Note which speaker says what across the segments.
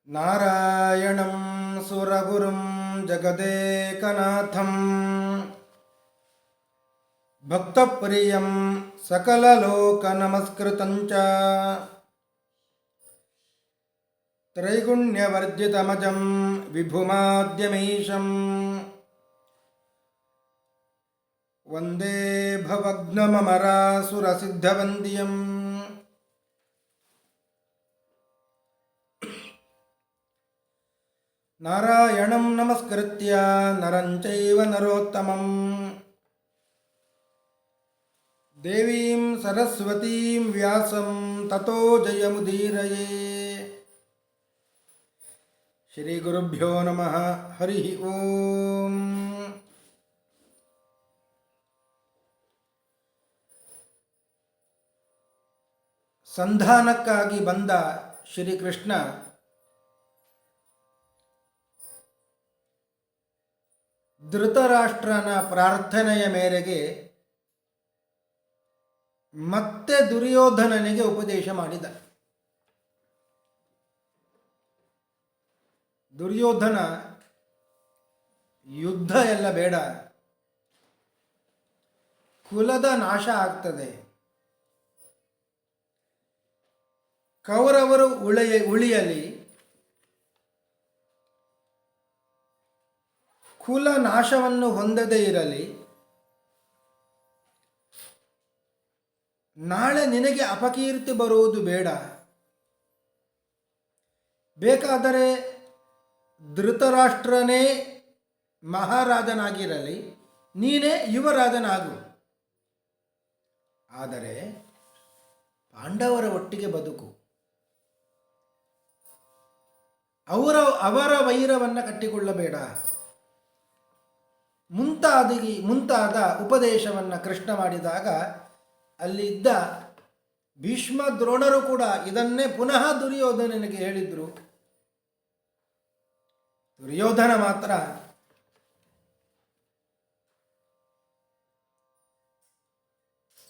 Speaker 1: ನಾರಾಯಣಂ ಸುರಗುರುಂ ಜಗದೇಕನಾಥಂ ಭಕ್ತಪ್ರಿಯಂ ಸಕಲಲೋಕನಮಸ್ಕೃತಂಚ ತ್ರೈಗುಣ್ಯವರ್ಜಿತಮಜಂ ವಿಭುಮಾದ್ಯಮೀಶಂ ವಂದೇ ಭವಗ್ನಮರಾಸುರಸಿದ್ಧವಂದ್ಯಂ ನಾರಾಯಣಂ ನಮಸ್ಕೃತ್ಯ ನರಂ ಚೈವ ನರೋತ್ತಮಂ ದೇವೀಂ ಸರಸ್ವತೀಂ ವ್ಯಾಸಂ ತತೋ ಜಯಮುದೀರಯೇ. ಶ್ರೀ ಗುರುಭ್ಯೋ ನಮಃ. ಹರಿ ಓಂ. ಸಂಧಾನಕ್ಕಾಗಿ ಬಂದ ಶ್ರೀಕೃಷ್ಣ ಧೃತರಾಷ್ಟ್ರನ ಪ್ರಾರ್ಥನೆಯ ಮೇರೆಗೆ ಮತ್ತೆ ದುರ್ಯೋಧನನಿಗೆ ಉಪದೇಶ ಮಾಡಿದ. ದುರ್ಯೋಧನ, ಯುದ್ಧ ಎಲ್ಲ ಬೇಡ, ಕುಲದ ನಾಶ ಆಗ್ತದೆ, ಕೌರವರು ಉಳಿಯಲಿ, ಕುಲ ನಾಶವನ್ನು ಹೊಂದದೇ ಇರಲಿ, ನಾಳೆ ನಿನಗೆ ಅಪಕೀರ್ತಿ ಬರುವುದು ಬೇಡ, ಬೇಕಾದರೆ ಧೃತರಾಷ್ಟ್ರನೇ ಮಹಾರಾಜನಾಗಿರಲಿ, ನೀನೇ ಯುವರಾಜನಾಗು, ಆದರೆ ಪಾಂಡವರ ಒಟ್ಟಿಗೆ ಬದುಕು, ಅವರ ವೈರವನ್ನು ಕಟ್ಟಿಕೊಳ್ಳಬೇಡ ಮುಂತಾದ ಉಪದೇಶವನ್ನು ಕೃಷ್ಣ ಮಾಡಿದಾಗ ಅಲ್ಲಿದ್ದ ಭೀಷ್ಮ ದ್ರೋಣರು ಕೂಡ ಇದನ್ನೇ ಪುನಃ ದುರ್ಯೋಧನನಿಗೆ ಹೇಳಿದ್ರು. ದುರ್ಯೋಧನ ಮಾತ್ರ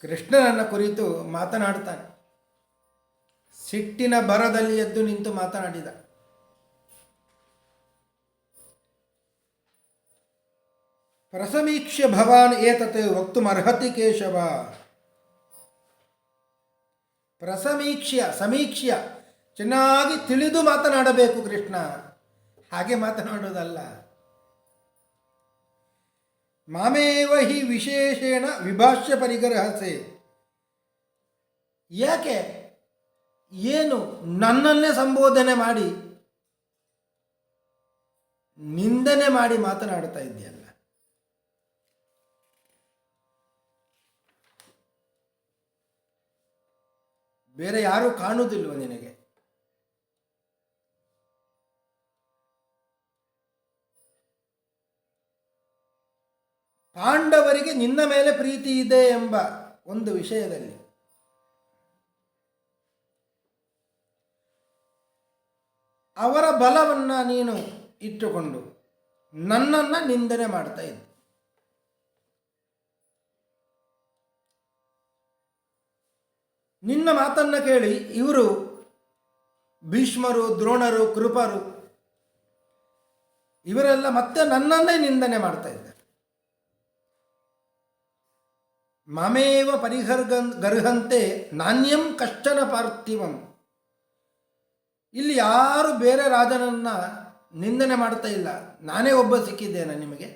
Speaker 1: ಕೃಷ್ಣನನ್ನ ಕುರಿತು ಮಾತನಾಡ್ತಾನೆ. ಸಿಟ್ಟಿನ ಭರದಲ್ಲಿ ಎದ್ದು ನಿಂತು ಮಾತನಾಡಿದ. ಪ್ರಸಮೀಕ್ಷ್ಯ ಭವಾನ್ ಏತತ್ ವಕ್ತುಮರ್ಹತಿ ಕೇಶವ. ಸಮೀಕ್ಷ್ಯ ಚೆನ್ನಾಗಿ ತಿಳಿದು ಮಾತನಾಡಬೇಕು ಕೃಷ್ಣ, ಹಾಗೆ ಮಾತನಾಡೋದಲ್ಲ. ಮಾಮೇವ ಹಿ ವಿಶೇಷೇಣ ವಿಭಾಷ್ಯ ಪರಿಗ್ರಹಸೆ. ಯಾಕೆ ಏನು ನನ್ನನ್ನೇ ಸಂಬೋಧನೆ ಮಾಡಿ ನಿಂದನೆ ಮಾಡಿ ಮಾತನಾಡ್ತಾ ಇದೆಯಲ್ಲ. ಬೇರೆ ಯಾರೂ ಕಾಣುವುದಿಲ್ವ ನಿನಗೆ? ಪಾಂಡವರಿಗೆ ನಿನ್ನ ಮೇಲೆ ಪ್ರೀತಿ ಇದೆ ಎಂಬ ಒಂದು ವಿಷಯದಲ್ಲಿ ಅವರ ಬಲವನ್ನು ನೀನು ಇಟ್ಟುಕೊಂಡು ನನ್ನನ್ನು ನಿಂದನೆ ಮಾಡ್ತಾ ಇದ್ದೆ. ನಿನ್ನ ಮಾತನ್ನು ಕೇಳಿ ಇವರು ಭೀಷ್ಮರು, ದ್ರೋಣರು, ಕೃಪರು ಇವರೆಲ್ಲ ಮತ್ತೆ ನನ್ನನ್ನೇ ನಿಂದನೆ ಮಾಡ್ತಾ ಇದ್ದಾರೆ. ಮಾಮೇವ ಗರ್ಹಂತೆ ನಾಣ್ಯಂ ಕಷ್ಟನ ಪಾರ್ಥಿವಂ. ಇಲ್ಲಿ ಯಾರು ಬೇರೆ ರಾಜನನ್ನ ನಿಂದನೆ ಮಾಡ್ತಾ ಇಲ್ಲ, ನಾನೇ ಒಬ್ಬ ಸಿಕ್ಕಿದ್ದೇನೆ ನಿಮಗೆ.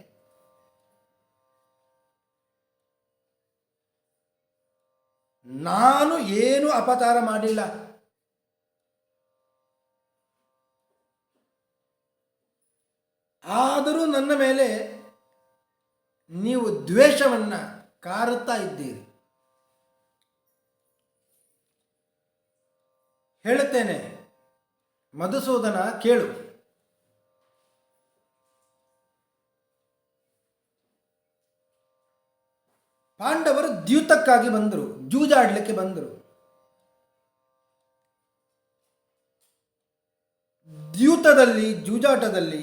Speaker 1: ನಾನು ಏನು ಅಪಚಾರ ಮಾಡಿಲ್ಲ. ಆದರೂ ನನ್ನ ಮೇಲೆ ನೀವು ದ್ವೇಷವನ್ನು ಕಾರುತ್ತಾ ಇದ್ದೀರಿ. ಹೇಳುತ್ತೇನೆ ಮಧುಸೂದನ, ಕೇಳು. ಪಾಂಡವರು ದ್ಯೂತಕ್ಕಾಗಿ ಬಂದರು, ಜೂಜಾಡಲಿಕ್ಕೆ ಬಂದರು. ಜೂಜಾಟದಲ್ಲಿ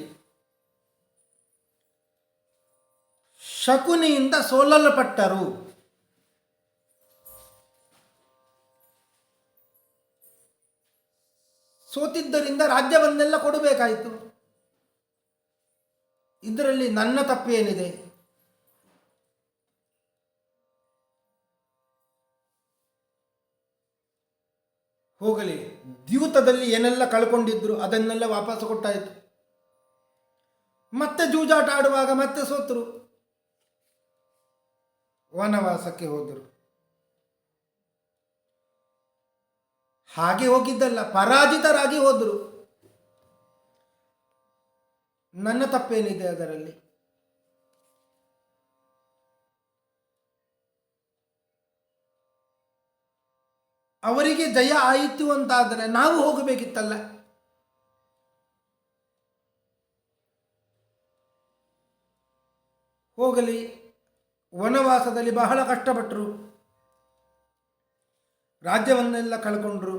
Speaker 1: ಶಕುನಿಯಿಂದ ಸೋಲಲ್ಪಟ್ಟರು. ಸೋತಿದ್ದರಿಂದ ರಾಜ್ಯವನ್ನೆಲ್ಲ ಕೊಡಬೇಕಾಯಿತು. ಇದರಲ್ಲಿ ನನ್ನ ತಪ್ಪೇನಿದೆ? ಹೋಗಲಿ, ದ್ಯೂತದಲ್ಲಿ ಏನೆಲ್ಲ ಕಳ್ಕೊಂಡಿದ್ರು ಅದನ್ನೆಲ್ಲ ವಾಪಸ್ ಕೊಟ್ಟಾಯಿತು. ಮತ್ತೆ ಜೂಜಾಟ ಆಡುವಾಗ ಮತ್ತೆ ಸೋತರು, ವನವಾಸಕ್ಕೆ ಹೋದರು. ಹಾಗೆ ಹೋಗಿದ್ದಲ್ಲ, ಪರಾಜಿತರಾಗಿ ಹೋದರು. ನನ್ನ ತಪ್ಪೇನಿದೆ ಅದರಲ್ಲಿ? ಅವರಿಗೆ ಜಯ ಆಯಿತು ಅಂತಾದರೆ ನಾವು ಹೋಗಬೇಕಿತ್ತಲ್ಲ. ಹೋಗಲಿ, ವನವಾಸದಲ್ಲಿ ಬಹಳ ಕಷ್ಟಪಟ್ಟರು, ರಾಜ್ಯವನ್ನೆಲ್ಲ ಕಳ್ಕೊಂಡ್ರು.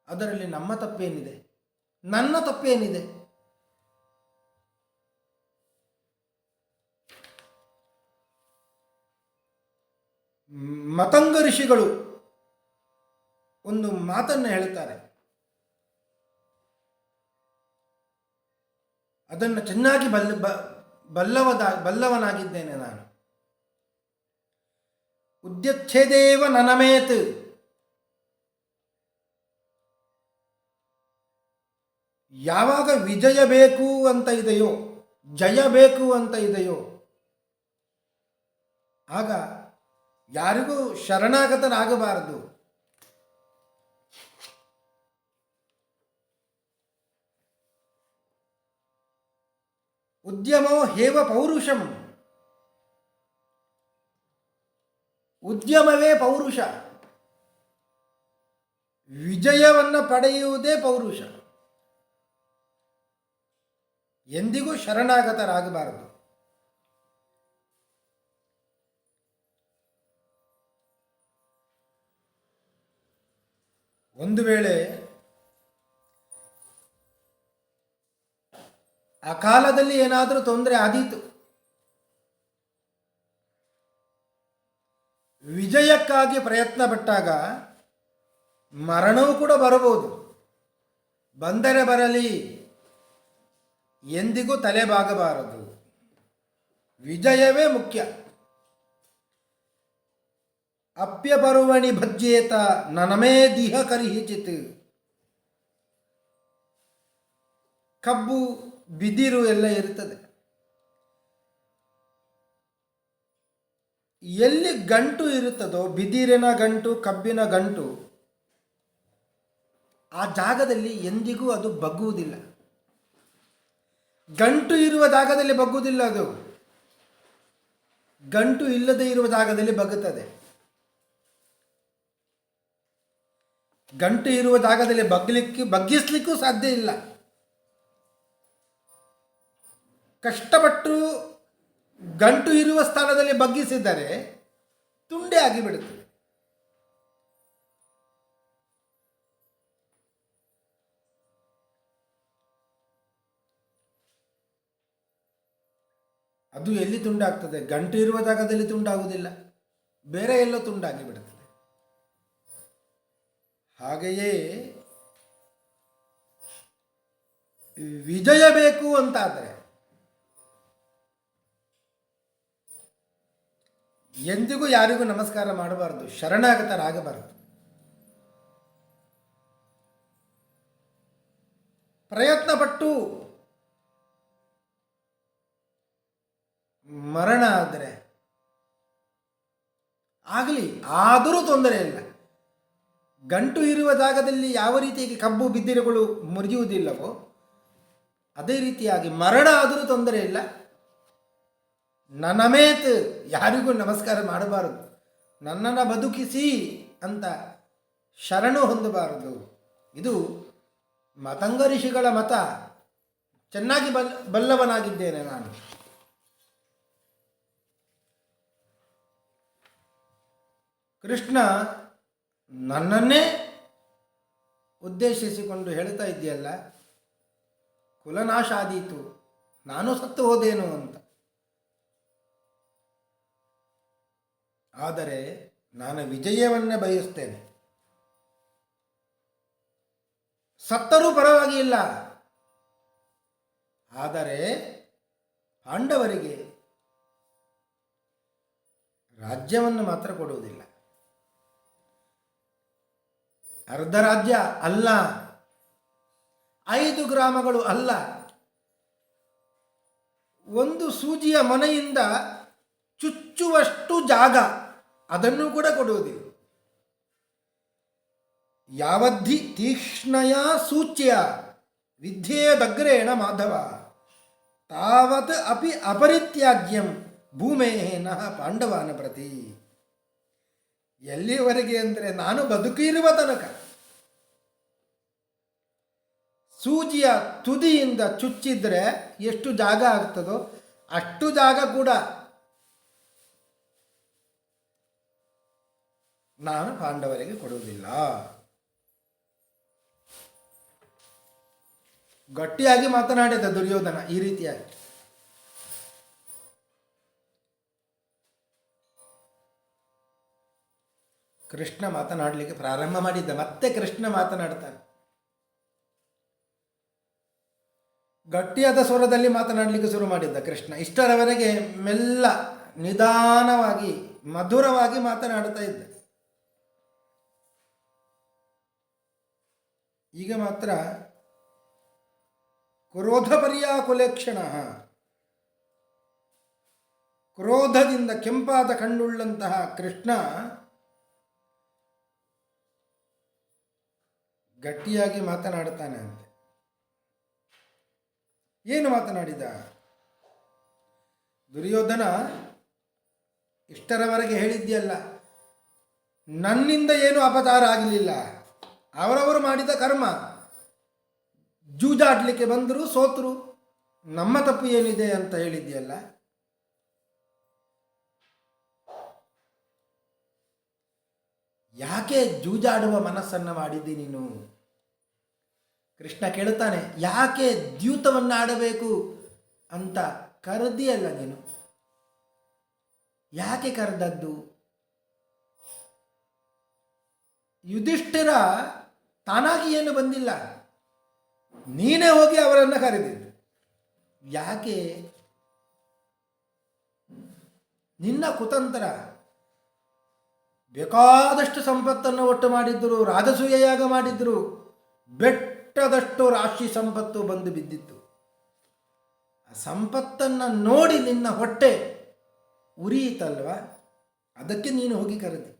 Speaker 1: ಅದರಲ್ಲಿ ನಮ್ಮ ತಪ್ಪೇನಿದೆ? ನನ್ನ ತಪ್ಪೇನಿದೆ? ಮತಂಗ ಋಷಿಗಳು ಒಂದು ಮಾತನ್ನು ಹೇಳುತ್ತಾರೆ, ಅದನ್ನು ಚೆನ್ನಾಗಿ ಬಲ್ಲವನಾಗಿದ್ದೇನೆ ನಾನು. ಉದ್ಯಚ್ಛೇದೇವ ನನಮೇತ್, ಯಾವಾಗ ವಿಜಯ ಬೇಕು ಅಂತ ಇದೆಯೋ, ಜಯ ಬೇಕು ಅಂತ ಇದೆಯೋ, ಆಗ ಯಾರಿಗೂ ಶರಣಾಗತನಾಗಬಾರದು. ಉದ್ಯಮೋ ಹೇವ ಪೌರುಷಂ, ಉದ್ಯಮವೇ ಪೌರುಷ, ವಿಜಯವನ್ನು ಪಡೆಯುವುದೇ ಪೌರುಷ. ಎಂದಿಗೂ ಶರಣಾಗತರಾಗಬಾರದು. ಒಂದು ವೇಳೆ ಆ ಕಾಲದಲ್ಲಿ ಏನಾದರೂ ತೊಂದರೆ ಆದೀತು, ವಿಜಯಕ್ಕಾಗಿ ಪ್ರಯತ್ನ ಪಟ್ಟಾಗ ಮರಣವೂ ಕೂಡ ಬರಬಹುದು. ಬಂದರೆ ಬರಲಿ, ಎಂದಿಗೂ ತಲೆಬಾಗಬಾರದು. ವಿಜಯವೇ ಮುಖ್ಯ. ಅಪ್ಯಪರ್ವಣಿ ಭಜ್ಯೇತ ನನಮೇ ದಿಹ ಕರಿಹಿಚಿತ್. ಕಬ್ಬು ಬಿದಿರು ಎಲ್ಲ ಇರುತ್ತದೆ, ಎಲ್ಲಿ ಗಂಟು ಇರುತ್ತದೋ, ಬಿದಿರಿನ ಗಂಟು, ಕಬ್ಬಿನ ಗಂಟು, ಆ ಜಾಗದಲ್ಲಿ ಎಂದಿಗೂ ಅದು ಬಗ್ಗುವುದಿಲ್ಲ. ಗಂಟು ಇರುವ ಜಾಗದಲ್ಲಿ ಬಗ್ಗುವುದಿಲ್ಲ, ಅದು ಗಂಟು ಇಲ್ಲದೆ ಇರುವ ಜಾಗದಲ್ಲಿ ಬಗ್ಗುತ್ತದೆ. ಗಂಟು ಇರುವ ಜಾಗದಲ್ಲಿ ಬಗ್ಗಿಸ್ಲಿಕ್ಕೂ ಸಾಧ್ಯ ಇಲ್ಲ. ಕಷ್ಟಪಟ್ಟು ಗಂಟು ಇರುವ ಸ್ಥಳದಲ್ಲಿ ಬಗ್ಗಿಸಿದರೆ ತುಂಡೆ ಆಗಿಬಿಡುತ್ತದೆ. ಅದು ಎಲ್ಲಿ ತುಂಡಾಗ್ತದೆ? ಗಂಟು ಇರುವ ಜಾಗದಲ್ಲಿ ತುಂಡಾಗುವುದಿಲ್ಲ, ಬೇರೆ ಎಲ್ಲೋ ತುಂಡಾಗಿ ಬಿಡುತ್ತದೆ. ಹಾಗೆಯೇ ವಿಜಯ ಬೇಕು ಅಂತಾದರೆ ಎಂದಿಗೂ ಯಾರಿಗೂ ನಮಸ್ಕಾರ ಮಾಡಬಾರದು, ಶರಣಾಗತರಾಗಬಾರದು. ಪ್ರಯತ್ನಪಟ್ಟು ಮರಣ ಆದರೆ ಆಗಲಿ, ಆದರೂ ತೊಂದರೆ ಇಲ್ಲ. ಗಂಟು ಇರುವ ಜಾಗದಲ್ಲಿ ಯಾವ ರೀತಿಯಾಗಿ ಕಬ್ಬು ಬಿದ್ದಿರುಗಳು ಮುರಿಯುವುದಿಲ್ಲವೋ ಅದೇ ರೀತಿಯಾಗಿ ಮರಣ ಆದರೂ ತೊಂದರೆ ಇಲ್ಲ. ನನಮೇತ್, ಯಾರಿಗೂ ನಮಸ್ಕಾರ ಮಾಡಬಾರದು, ನನ್ನನ್ನು ಬದುಕಿಸಿ ಅಂತ ಶರಣು ಹೊಂದಬಾರದು. ಇದು ಮತಂಗ ಋಷಿಗಳ ಮತ. ಚೆನ್ನಾಗಿ ಬಲ್ಲವನಾಗಿದ್ದೇನೆ ನಾನು. ಕೃಷ್ಣ ನನ್ನನ್ನೇ ಉದ್ದೇಶಿಸಿಕೊಂಡು ಹೇಳ್ತಾ ಇದೆಯಲ್ಲ, ಕುಲನಾಶ ಆದೀತು, ನಾನು ಸತ್ತು ಹೋದೇನು ಅಂತ. ಆದರೆ ನಾನು ವಿಜಯವನ್ನೇ ಬಯಸ್ತೇನೆ. ಸತ್ತರೂ ಪರವಾಗಿಲ್ಲ, ಆದರೆ ಪಾಂಡವರಿಗೆ ರಾಜ್ಯವನ್ನು ಮಾತ್ರ ಕೊಡುವುದಿಲ್ಲ. ಅರ್ಧ ರಾಜ್ಯ ಅಲ್ಲ, 5 ಗ್ರಾಮಗಳು ಅಲ್ಲ, ಒಂದು ಸೂಜಿಯ ಮೊನೆಯಿಂದ ಚುಚ್ಚುವಷ್ಟು ಜಾಗ ಅದನ್ನು ಕೂಡ ಕೊಡುವುದಿಲ್ಲ. ಯಾವದ್ಧಿ ತೀಕ್ಷ್ಣಯ ಸೂಚ್ಯ ವಿದ್ಯೇದಗ್ರೇಣ ಮಾಧವ ತಾವತ್ ಅಪಿ ಅಪರಿತ್ಯಾಜ್ಯಂ ಭೂಮೇ ನಃ ಪಾಂಡವಾನ ಪ್ರತಿ. ಎಲ್ಲಿಯವರೆಗೆ ಅಂದರೆ ನಾನು ಬದುಕಿರುವ ತನಕ ಸೂಜಿಯ ತುದಿಯಿಂದ ಚುಚ್ಚಿದ್ರೆ ಎಷ್ಟು ಜಾಗ ಆಗ್ತದೋ ಅಷ್ಟು ಜಾಗ ಕೂಡ ನಾನು ಪಾಂಡವರಿಗೆ ಕೊಡುವುದಿಲ್ಲ. ಗಟ್ಟಿಯಾಗಿ ಮಾತನಾಡಿದ ದುರ್ಯೋಧನ ಈ ರೀತಿಯಾಗಿ. ಕೃಷ್ಣ ಮಾತನಾಡಲಿಕ್ಕೆ ಪ್ರಾರಂಭ ಮಾಡಿದ್ದ, ಮತ್ತೆ ಕೃಷ್ಣ ಮಾತನಾಡ್ತಾನೆ. ಗಟ್ಟಿಯಾದ ಸ್ವರದಲ್ಲಿ ಮಾತನಾಡಲಿಕ್ಕೆ ಶುರು ಮಾಡಿದ್ದ ಕೃಷ್ಣ. ಇಷ್ಟರವರೆಗೆ ಮೆಲ್ಲ ನಿಧಾನವಾಗಿ ಮಧುರವಾಗಿ ಮಾತನಾಡ್ತಾ ಇದ್ದ. ಈಗ ಮಾತ್ರ ಕ್ರೋಧ ಪರ್ಯಾಕುಲೇಕ್ಷಣ, ಕ್ರೋಧದಿಂದ ಕೆಂಪಾದ ಕಣ್ಣುಳ್ಳಂತಹ ಕೃಷ್ಣ ಗಟ್ಟಿಯಾಗಿ ಮಾತನಾಡುತ್ತಾನೆ ಅಂತೆ. ಏನು ಮಾತನಾಡಿದ? ದುರ್ಯೋಧನ, ಇಷ್ಟರವರೆಗೆ ಹೇಳಿದ್ಯಲ್ಲ, ನನ್ನಿಂದ ಏನು ಅಪಚಾರ ಆಗಲಿಲ್ಲ, ಅವರವರು ಮಾಡಿದ ಕರ್ಮ, ಜೂಜಾಡ್ಲಿಕ್ಕೆ ಬಂದರು, ಸೋತರು, ನಮ್ಮ ತಪ್ಪು ಏನಿದೆ ಅಂತ ಹೇಳಿದ್ಯಲ್ಲ. ಯಾಕೆ ಜೂಜಾಡುವ ಮನಸ್ಸನ್ನು ಮಾಡಿದ್ದಿ ನೀನು? ಕೃಷ್ಣ ಕೇಳುತ್ತಾನೆ, ಯಾಕೆ ದ್ಯೂತವನ್ನು ಆಡಬೇಕು ಅಂತ ಕರೆದಿಯಲ್ಲ ನೀನು? ಯಾಕೆ ಕರೆದದ್ದು? ಯುಧಿಷ್ಠಿರ ತಾನಾಗಿ ಏನು ಬಂದಿಲ್ಲ, ನೀನೇ ಹೋಗಿ ಅವರನ್ನು ಕರೆದಿದ್ದು. ಯಾಕೆ? ನಿನ್ನ ಕುತಂತ್ರ. ಬೇಕಾದಷ್ಟು ಸಂಪತ್ತನ್ನು ಒಟ್ಟು ಮಾಡಿದ್ದರು, ರಾಜಸೂಯ ಯಾಗ ಮಾಡಿದ್ರು, ಬೆಟ್ಟದಷ್ಟು ರಾಶಿ ಸಂಪತ್ತು ಬಂದು ಬಿದ್ದಿತ್ತು. ಆ ಸಂಪತ್ತನ್ನು ನೋಡಿ ನಿನ್ನ ಹೊಟ್ಟೆ ಉರಿಯಿತಲ್ವ, ಅದಕ್ಕೆ ನೀನು ಹೋಗಿ ಕರೆದಿ.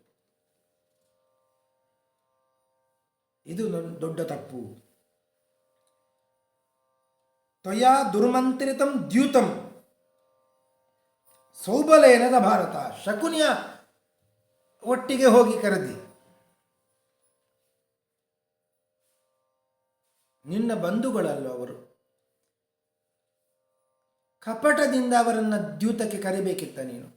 Speaker 1: ಇದು ನನ್ನ ದೊಡ್ಡ ತಪ್ಪು. ತ್ವಯಾ ದುರ್ಮಂತ್ರಿತಂ ದ್ಯೂತಂ ಸೌಬಲೇನದ ಭಾರತ. ಶಕುನಿಯ ಒಟ್ಟಿಗೆ ಹೋಗಿ ಕರೆದಿ. ನಿನ್ನ ಬಂಧುಗಳಲ್ಲ ಅವರು. ಕಪಟದಿಂದ ಅವರನ್ನು ದ್ಯೂತಕ್ಕೆ ಕರಿಬೇಕಿತ್ತ ನೀನು.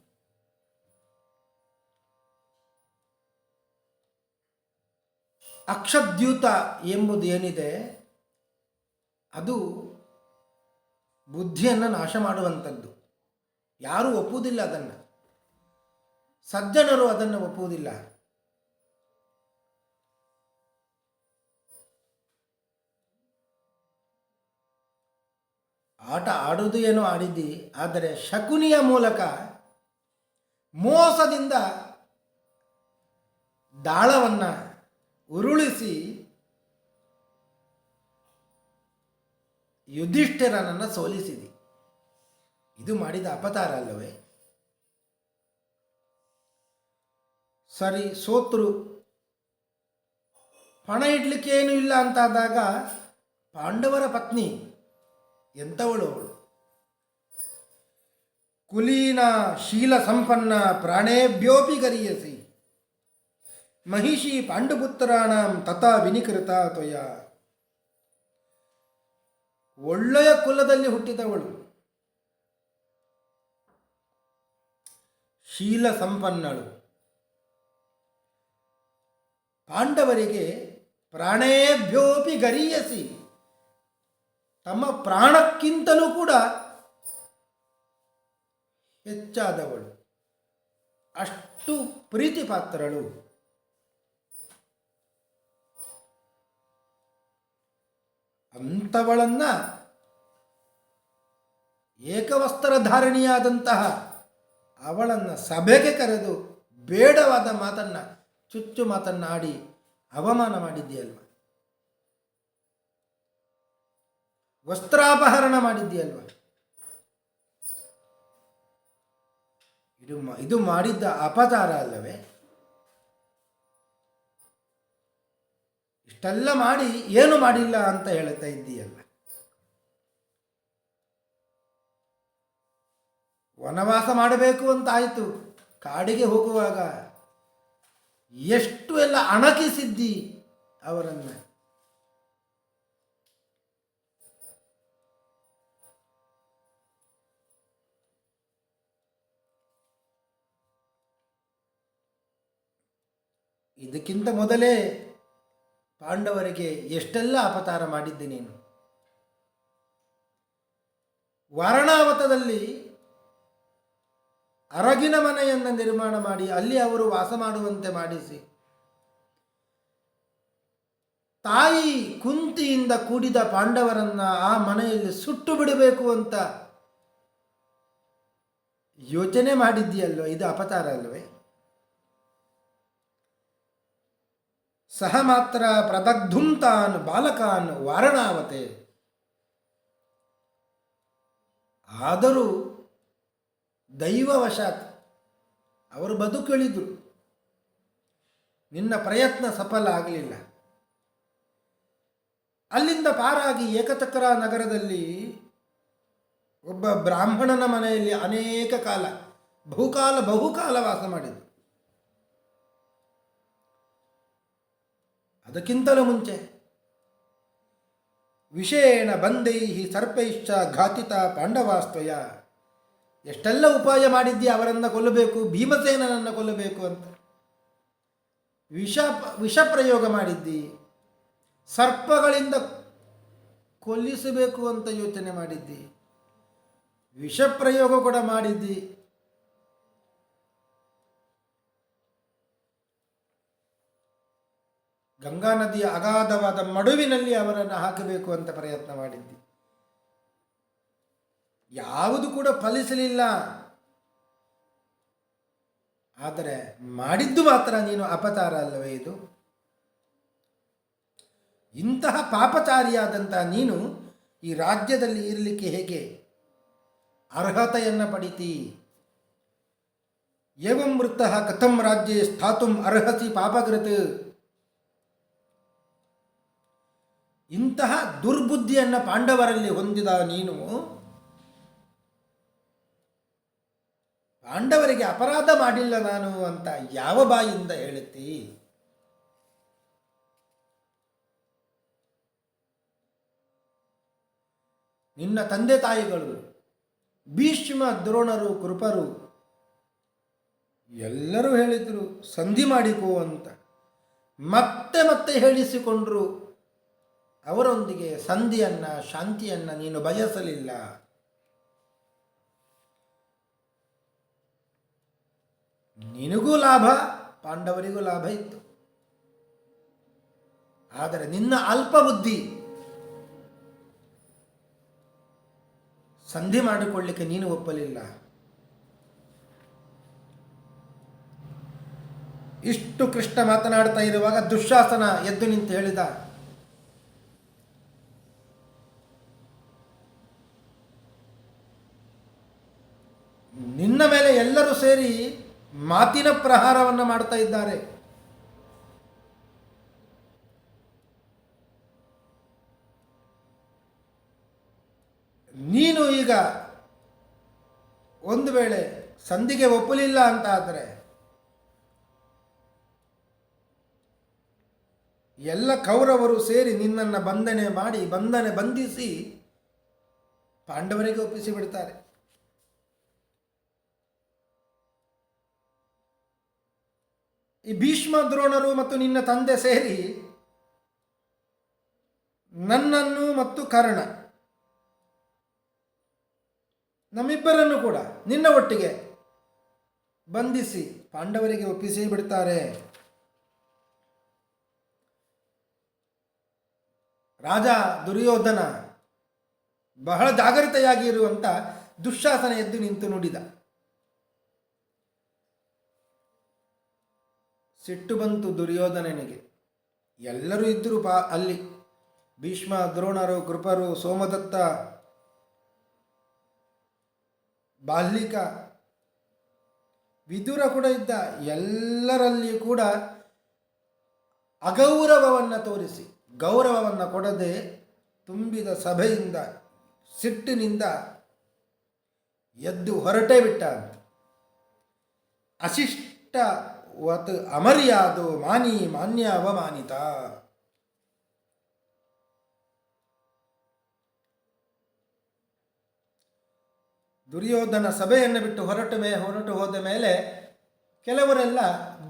Speaker 1: ಅಕ್ಷದ್ಯೂತ ಎಂಬುದು ಏನಿದೆ, ಅದು ಬುದ್ಧಿಯನ್ನು ನಾಶ ಮಾಡುವಂಥದ್ದು. ಯಾರೂ ಒಪ್ಪುವುದಿಲ್ಲ ಅದನ್ನು, ಸಜ್ಜನರು ಅದನ್ನು ಒಪ್ಪುವುದಿಲ್ಲ. ಆಟ ಆಡುವುದು ಏನೋ ಆಡಿದ್ದಿ, ಆದರೆ ಶಕುನಿಯ ಮೂಲಕ ಮೋಸದಿಂದ ದಾಳವನ್ನು ಉರುಳಿಸಿ ಯುಧಿಷ್ಠಿರನನ್ನು ಸೋಲಿಸಿದಿ. ಇದು ಮಾಡಿದ ಅಪಚಾರ ಅಲ್ಲವೇ? ಸರಿ, ಸೋತರು, ಪಣ ಇಡ್ಲಿಕ್ಕೆ ಏನೂ ಇಲ್ಲ ಅಂತಾದಾಗ ಪಾಂಡವರ ಪತ್ನಿ ಎಂಥವಳು ಅವಳು? ಕುಲೀನ ಶೀಲ ಸಂಪನ್ನ ಪ್ರಾಣೇಭ್ಯೋಪಿ ಗರೀಯಸಿ ಮಹಿಷಿ ಪಾಂಡುಪುತ್ರಾಣಂ ತಥಾ ವಿನಿಕೃತ ತ್ವಯ. ಒಳ್ಳೆಯ ಕುಲದಲ್ಲಿ ಹುಟ್ಟಿದವಳು, ಶೀಲ ಸಂಪನ್ನಳು. ಪಾಂಡವರಿಗೆ ಪ್ರಾಣೇಭ್ಯೋಪಿ ಗರೀಯಸಿ, ತಮ್ಮ ಪ್ರಾಣಕ್ಕಿಂತಲೂ ಕೂಡ ಹೆಚ್ಚಾದವಳು. ಅಷ್ಟು ಪ್ರೀತಿ ಪಾತ್ರಳು. ಅಂಥವಳನ್ನು ಏಕವಸ್ತ್ರಧಾರಣಿಯಾದಂತಹ ಅವಳನ್ನು ಸಭೆಗೆ ಕರೆದು ಬೇಡವಾದ ಮಾತನ್ನು, ಚುಚ್ಚು ಮಾತನ್ನಾಡಿ ಅವಮಾನ ಮಾಡಿದ್ದೀಯಲ್ವ, ವಸ್ತ್ರಾಪಹರಣ ಮಾಡಿದ್ದೀಯಲ್ವ. ಇದು ಮಾಡಿದ್ದ ಅಪಚಾರ ಅಲ್ಲವೇ? ಇಷ್ಟೆಲ್ಲ ಮಾಡಿ ಏನು ಮಾಡಿಲ್ಲ ಅಂತ ಹೇಳ್ತಾ ಇದ್ದೀಯಲ್ಲ. ವನವಾಸ ಮಾಡಬೇಕು ಅಂತ ಆಯಿತು, ಕಾಡಿಗೆ ಹೋಗುವಾಗ ಎಷ್ಟು ಎಲ್ಲ ಅಣಕಿಸಿದ್ದಿ ಅವರನ್ನು. ಇದಕ್ಕಿಂತ ಮೊದಲೇ ಪಾಂಡವರಿಗೆ ಎಷ್ಟೆಲ್ಲ ಅಪಚಾರ ಮಾಡಿದ್ದೆ ನೀನು. ವಾರಣಾವತದಲ್ಲಿ ಅರಗಿನ ಮನೆಯನ್ನು ನಿರ್ಮಾಣ ಮಾಡಿ ಅಲ್ಲಿ ಅವರು ವಾಸ ಮಾಡುವಂತೆ ಮಾಡಿಸಿ, ತಾಯಿ ಕುಂತಿಯಿಂದ ಕೂಡಿದ ಪಾಂಡವರನ್ನು ಆ ಮನೆಯಲ್ಲಿ ಸುಟ್ಟು ಬಿಡಬೇಕು ಅಂತ ಯೋಚನೆ ಮಾಡಿದ್ದೀಯಲ್ವ, ಇದು ಅಪಚಾರ ಅಲ್ಲವೇ? ಸಹ ಮಾತ್ರ ಪ್ರದಗ್ಧುಂ ತಾನ್ ಬಾಲಕಾನ್ ವಾರಣಾವತೆ. ಆದರೂ ದೈವವಶಾತ್ ಅವರು ಬದುಕುಳಿದರು, ನಿನ್ನ ಪ್ರಯತ್ನ ಸಫಲ ಆಗಲಿಲ್ಲ. ಅಲ್ಲಿಂದ ಪಾರಾಗಿ ಏಕಚಕ್ರ ನಗರದಲ್ಲಿ ಒಬ್ಬ ಬ್ರಾಹ್ಮಣನ ಮನೆಯಲ್ಲಿ ಅನೇಕ ಕಾಲ ಬಹುಕಾಲ ವಾಸ ಮಾಡಿದರು. ಅದಕ್ಕಿಂತಲೂ ಮುಂಚೆ ವಿಷೇಣ ಬಂಧೈಹಿ ಸರ್ಪೈಶ್ಚ ಘಾತಿತ ಪಾಂಡವಾಸ್ತ್ವಯ. ಎಷ್ಟೆಲ್ಲ ಉಪಾಯ ಮಾಡಿದ್ದೀಯ ಅವರನ್ನು ಕೊಲ್ಲಬೇಕು, ಭೀಮಸೇನನನ್ನು ಕೊಲ್ಲಬೇಕು ಅಂತ. ವಿಷ ಪ್ರಯೋಗ ಮಾಡಿದ್ದಿ, ಸರ್ಪಗಳಿಂದ ಕೊಲ್ಲಿಸಬೇಕು ಅಂತ ಯೋಚನೆ ಮಾಡಿದ್ದಿ, ವಿಷ ಪ್ರಯೋಗ ಕೂಡ ಮಾಡಿದ್ದಿ. ಗಂಗಾ ನದಿಯ ಅಗಾಧವಾದ ಮಡುವಿನಲ್ಲಿ ಅವರನ್ನು ಹಾಕಬೇಕು ಅಂತ ಪ್ರಯತ್ನ ಮಾಡಿದ್ದಿ. ಯಾವುದು ಕೂಡ ಫಲಿಸಲಿಲ್ಲ. ಆದರೆ ಮಾಡಿದ್ದು ಮಾತ್ರ ನೀನು ಅಪಚಾರ ಅಲ್ಲವೇ ಇದು? ಇಂತಹ ಪಾಪಚಾರಿಯಾದಂತಹ ನೀನು ಈ ರಾಜ್ಯದಲ್ಲಿ ಇರಲಿಕ್ಕೆ ಹೇಗೆ ಅರ್ಹತೆಯನ್ನು ಪಡಿತಿ? ಏವಂ ವೃತ್ತಃ ಕಥಂ ರಾಜ್ಯೇ ಸ್ಥಾತುಂ ಅರ್ಹಸಿ ಪಾಪಕೃತ್. ಇಂತಹ ದುರ್ಬುದ್ಧಿಯನ್ನು ಪಾಂಡವರಲ್ಲಿ ಹೊಂದಿದ ನೀನು ಪಾಂಡವರಿಗೆ ಅಪರಾಧ ಮಾಡಿಲ್ಲ ನಾನು ಅಂತ ಯಾವ ಬಾಯಿಂದ ಹೇಳುತ್ತಿ? ನಿನ್ನ ತಂದೆ ತಾಯಿಗಳು ಭೀಷ್ಮ, ದ್ರೋಣರು, ಕೃಪರು ಎಲ್ಲರೂ ಹೇಳಿದರು ಸಂಧಿ ಮಾಡಿಕೋ ಅಂತ. ಮತ್ತೆ ಮತ್ತೆ ಹೇಳಿಸಿಕೊಂಡರು. ಅವರೊಂದಿಗೆ ಸಂಧಿಯನ್ನು, ಶಾಂತಿಯನ್ನು ನೀನು ಬಯಸಲಿಲ್ಲ. ನಿನಗೂ ಲಾಭ, ಪಾಂಡವರಿಗೂ ಲಾಭ ಇತ್ತು. ಆದರೆ ನಿನ್ನ ಅಲ್ಪ ಬುದ್ಧಿ ಸಂಧಿ ಮಾಡಿಕೊಳ್ಳಿಕ್ಕೆ ನೀನು ಒಪ್ಪಲಿಲ್ಲ. ಇಷ್ಟು ಕೃಷ್ಣ ಮಾತನಾಡ್ತಾ ಇರುವಾಗ ದುಶ್ಯಾಸನ ಎದ್ದು ನಿಂತು ಹೇಳಿದ, ನಿನ್ನ ಮೇಲೆ ಎಲ್ಲರೂ ಸೇರಿ ಮಾತಿನ ಪ್ರಹಾರವನ್ನು ಮಾಡ್ತಾ ಇದ್ದಾರೆ. ನೀನು ಈಗ ಒಂದು ವೇಳೆ ಸಂಧಿಗೆ ಒಪ್ಪಲಿಲ್ಲ ಅಂತ ಆದರೆ ಎಲ್ಲ ಕೌರವರು ಸೇರಿ ನಿನ್ನನ್ನು ಬಂಧಿಸಿ ಪಾಂಡವರಿಗೆ ಒಪ್ಪಿಸಿ ಬಿಡ್ತಾರೆ. ಈ ಭೀಷ್ಮ, ದ್ರೋಣರು ಮತ್ತು ನಿನ್ನ ತಂದೆ ಸೇರಿ ನನ್ನನ್ನು ಮತ್ತು ಕರ್ಣ ನಮ್ಮಿಬ್ಬರನ್ನು ಕೂಡ ನಿನ್ನ ಒಟ್ಟಿಗೆ ಬಂಧಿಸಿ ಪಾಂಡವರಿಗೆ ಒಪ್ಪಿಸಿ ಬಿಡ್ತಾರೆ. ರಾಜ ದುರ್ಯೋಧನ ಬಹಳ ಜಾಗೃತೆಯಾಗಿ ಇರುವಂಥ ದುಶ್ಯಾಸನ ಎದ್ದು ನಿಂತು ನುಡಿದ. ಸಿಟ್ಟು ಬಂತು ದುರ್ಯೋಧನನಿಗೆ. ಎಲ್ಲರೂ ಇದ್ದರು ಅಲ್ಲಿ. ಭೀಷ್ಮ, ದ್ರೋಣರು, ಕೃಪರು, ಸೋಮದತ್ತ, ಬಾಲ್ಯಿಕ, ವಿದುರ ಕೂಡ ಇದ್ದ. ಎಲ್ಲರಲ್ಲಿಯೂ ಕೂಡ ಅಗೌರವವನ್ನು ತೋರಿಸಿ ಗೌರವವನ್ನು ಕೊಡದೆ ತುಂಬಿದ ಸಭೆಯಿಂದ ಸಿಟ್ಟಿನಿಂದ ಎದ್ದು ಹೊರಟೇ ಬಿಟ್ಟ ಅಂತ. ಅಶಿಷ್ಟ ವತ್ ಅಮರ್ಯಾದೋ ಮಾನಿ ಮಾನ್ಯ ಅವಮಾನಿತ. ದುರ್ಯೋಧನ ಸಭೆಯನ್ನು ಬಿಟ್ಟು ಹೊರಟು ಹೋದ ಮೇಲೆ ಕೆಲವರೆಲ್ಲ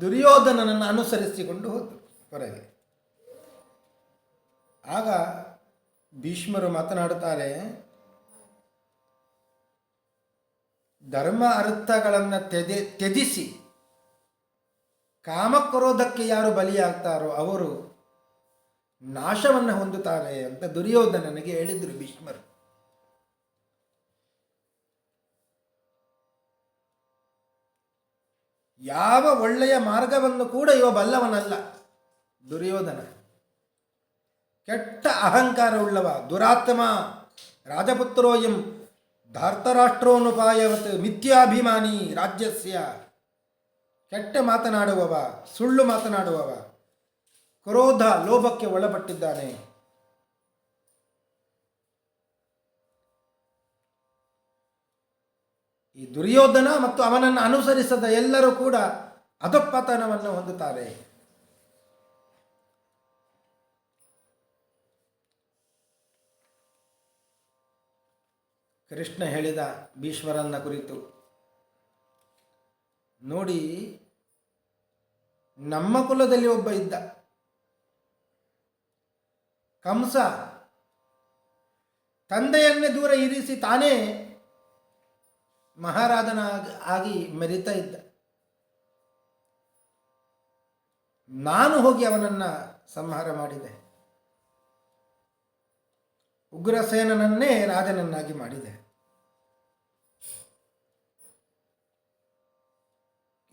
Speaker 1: ದುರ್ಯೋಧನನನ್ನು ಅನುಸರಿಸಿಕೊಂಡು ಹೋದರು ಹೊರಗೆ. ಆಗ ಭೀಷ್ಮರು ಮಾತನಾಡುತ್ತಾರೆ, ಧರ್ಮ ಅರ್ಥಗಳನ್ನು ತ್ಯಜಿಸಿ ಕಾಮಕ್ರೋಧಕ್ಕೆ ಯಾರು ಬಲಿಯಾಗ್ತಾರೋ ಅವರು ನಾಶವನ್ನು ಹೊಂದುತ್ತಾರೆ ಅಂತ ದುರ್ಯೋಧನನಿಗೆ ಹೇಳಿದರು ಭೀಷ್ಮರು. ಯಾವ ಒಳ್ಳೆಯ ಮಾರ್ಗವನ್ನು ಕೂಡ ಇವ ಬಲ್ಲವನಲ್ಲ ದುರ್ಯೋಧನ. ಕೆಟ್ಟ ಅಹಂಕಾರವುಳ್ಳವ, ದುರಾತ್ಮ, ರಾಜಪುತ್ರೋಯಂ ಧಾರ್ತರಾಷ್ಟ್ರೋನುಪಾಯವತ್ ಮಿಥ್ಯಾಭಿಮಾನಿ ರಾಜ್ಯಸ್ಯ. ಕೆಟ್ಟ ಮಾತನಾಡುವವ, ಸುಳ್ಳು ಮಾತನಾಡುವವ, ಕ್ರೋಧ, ಲೋಭಕ್ಕೆ ಒಳಪಟ್ಟಿದ್ದಾನೆ. ಈ ದುರ್ಯೋಧನ ಮತ್ತು ಅವನನ್ನು ಅನುಸರಿಸದ ಎಲ್ಲರೂ ಕೂಡ ಅಧಃಪತನವನ್ನು ಹೊಂದುತ್ತಾರೆ. ಕೃಷ್ಣ ಹೇಳಿದ ಭೀಷ್ಮರನ್ನ ಕುರಿತು, ನೋಡಿ, ನಮ್ಮ ಕುಲದಲ್ಲಿ ಒಬ್ಬ ಇದ್ದ ಕಂಸ, ತಂದೆಯನ್ನೇ ದೂರ ಇರಿಸಿ ತಾನೇ ಮಹಾರಾಜನ ಆಗಿ ಮೆರಿತಾ ಇದ್ದ. ನಾನು ಹೋಗಿ ಅವನನ್ನು ಸಂಹಾರ ಮಾಡಿದೆ. ಉಗ್ರಸೇನನನ್ನೇ ರಾಜನನ್ನಾಗಿ ಮಾಡಿದೆ.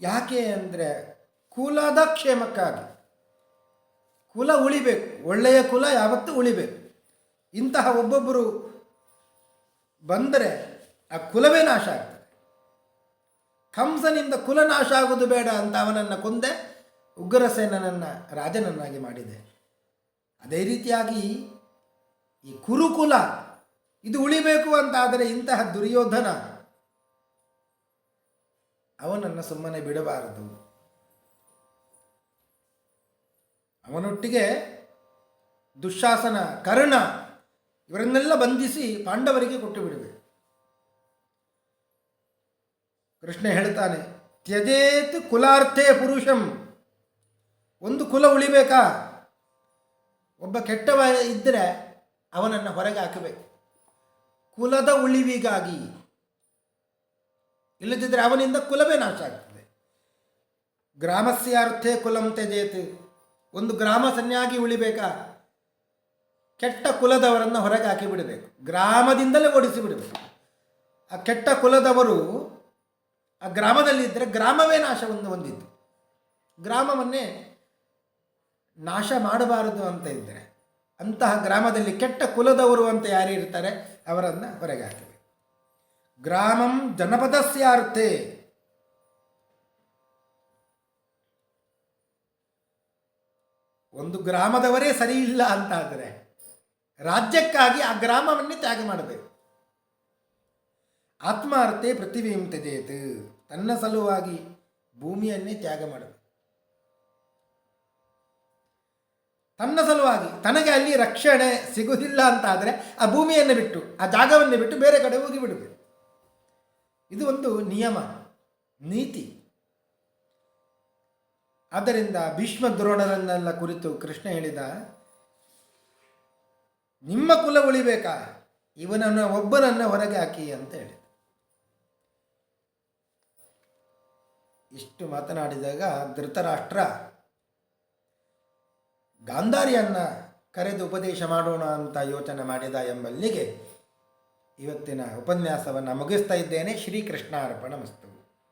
Speaker 1: ಯಾಕೆ ಅಂದರೆ ಕುಲದ ಕ್ಷೇಮಕ್ಕಾಗಿ. ಕುಲ ಉಳಿಬೇಕು, ಒಳ್ಳೆಯ ಕುಲ ಯಾವತ್ತೂ ಉಳಿಬೇಕು. ಇಂತಹ ಒಬ್ಬೊಬ್ಬರು ಬಂದರೆ ಆ ಕುಲವೇ ನಾಶ ಆಗ್ತದೆ. ಕಂಸನಿಂದ ಕುಲ ನಾಶ ಆಗೋದು ಬೇಡ ಅಂತ ಅವನನ್ನು ಕೊಂದೆ, ಉಗ್ರಸೇನನನ್ನು ರಾಜನನ್ನಾಗಿ ಮಾಡಿದೆ. ಅದೇ ರೀತಿಯಾಗಿ ಈ ಕುರುಕುಲ ಇದು ಉಳಿಬೇಕು ಅಂತಾದರೆ ಇಂತಹ ದುರ್ಯೋಧನ ಅವನನ್ನು ಸುಮ್ಮನೆ ಬಿಡಬಾರದು. ಅವನೊಟ್ಟಿಗೆ ದುಶ್ಯಾಸನ, ಕರ್ಣ ಇವರನ್ನೆಲ್ಲ ಬಂಧಿಸಿ ಪಾಂಡವರಿಗೆ ಕೊಟ್ಟು ಬಿಡಬೇಕು. ಕೃಷ್ಣ ಹೇಳ್ತಾನೆ, ತ್ಯಜೇತ್ ಕುಲಾರ್ಥೇ ಪುರುಷಂ. ಒಂದು ಕುಲ ಉಳಿಬೇಕಾ? ಒಬ್ಬ ಕೆಟ್ಟವ ಇದ್ದರೆ ಅವನನ್ನು ಹೊರಗೆ ಹಾಕಬೇಕು, ಕುಲದ ಉಳಿವಿಗಾಗಿ. ಇಲ್ಲದಿದ್ದರೆ ಅವನಿಂದ ಕುಲವೇ ನಾಶ ಆಗ್ತದೆ. ಗ್ರಾಮಸ್ಯ ಅರ್ಥೇ ಕುಲಂ ತ್ಯಜೇತ್. ಒಂದು ಗ್ರಾಮ ಸರಿಯಾಗಿ ಉಳಿಬೇಕಾ? ಕೆಟ್ಟ ಕುಲದವರನ್ನು ಹೊರಗೆ ಹಾಕಿ ಬಿಡಬೇಕು, ಗ್ರಾಮದಿಂದಲೇ ಓಡಿಸಿ ಬಿಡಬೇಕು. ಆ ಕೆಟ್ಟ ಕುಲದವರು ಆ ಗ್ರಾಮದಲ್ಲಿದ್ದರೆ ಗ್ರಾಮವೇ ನಾಶವನ್ನು ಹೊಂದಿತ್ತು. ಗ್ರಾಮವನ್ನೇ ನಾಶ ಮಾಡಬಾರದು ಅಂತ ಇದ್ದರೆ ಅಂತಹ ಗ್ರಾಮದಲ್ಲಿ ಕೆಟ್ಟ ಕುಲದವರು ಅಂತ ಯಾರು ಇರ್ತಾರೆ ಅವರನ್ನು ಹೊರಗೆ ಹಾಕಬೇಕು. ಗ್ರಾಮಂ ಜನಪದಸ್ಯಾರ್ಥೇ. ಒಂದು ಗ್ರಾಮದವರೇ ಸರಿ ಇಲ್ಲ ಅಂತಾದರೆ ರಾಜ್ಯಕ್ಕಾಗಿ ಆ ಗ್ರಾಮವನ್ನೇ ತ್ಯಾಗ ಮಾಡಬೇಕು. ಆತ್ಮಾರ್ಥೆ ಪೃಥ್ವೀಂ ತ್ಯಜೇತ್. ತನ್ನ ಸಲುವಾಗಿ ಭೂಮಿಯನ್ನೇ ತ್ಯಾಗ ಮಾಡಬೇಕು. ತನ್ನ ಸಲುವಾಗಿ ತನಗೆ ಅಲ್ಲಿ ರಕ್ಷಣೆ ಸಿಗುವುದಿಲ್ಲ ಅಂತಾದರೆ ಆ ಭೂಮಿಯನ್ನು ಬಿಟ್ಟು, ಆ ಜಾಗವನ್ನು ಬಿಟ್ಟು ಬೇರೆ ಕಡೆ ಹೋಗಿ ಬಿಡಬೇಕು. ಇದು ಒಂದು ನಿಯಮ, ನೀತಿ. ಆದ್ದರಿಂದ ಭೀಷ್ಮ ದ್ರೋಣರನ್ನೆಲ್ಲ ಕುರಿತು ಕೃಷ್ಣ ಹೇಳಿದ, ನಿಮ್ಮ ಕುಲ ಉಳಿಬೇಕಾ? ಇವನನ್ನು ಒಬ್ಬನನ್ನು ಹೊರಗೆ ಹಾಕಿ ಅಂತ ಹೇಳಿ. ಇಷ್ಟು ಮಾತನಾಡಿದಾಗ ಧೃತರಾಷ್ಟ್ರ ಗಾಂಧಾರಿಯನ್ನು ಕರೆದು ಉಪದೇಶ ಮಾಡೋಣ ಅಂತ ಯೋಚನೆ ಮಾಡಿದ ಎಂಬಲ್ಲಿಗೆ ಇವತ್ತಿನ ಉಪನ್ಯಾಸವನ್ನು ಮುಗಿಸ್ತಾ ಇದ್ದೇನೆ. ಶ್ರೀಕೃಷ್ಣಾರ್ಪಣಮಸ್ತು.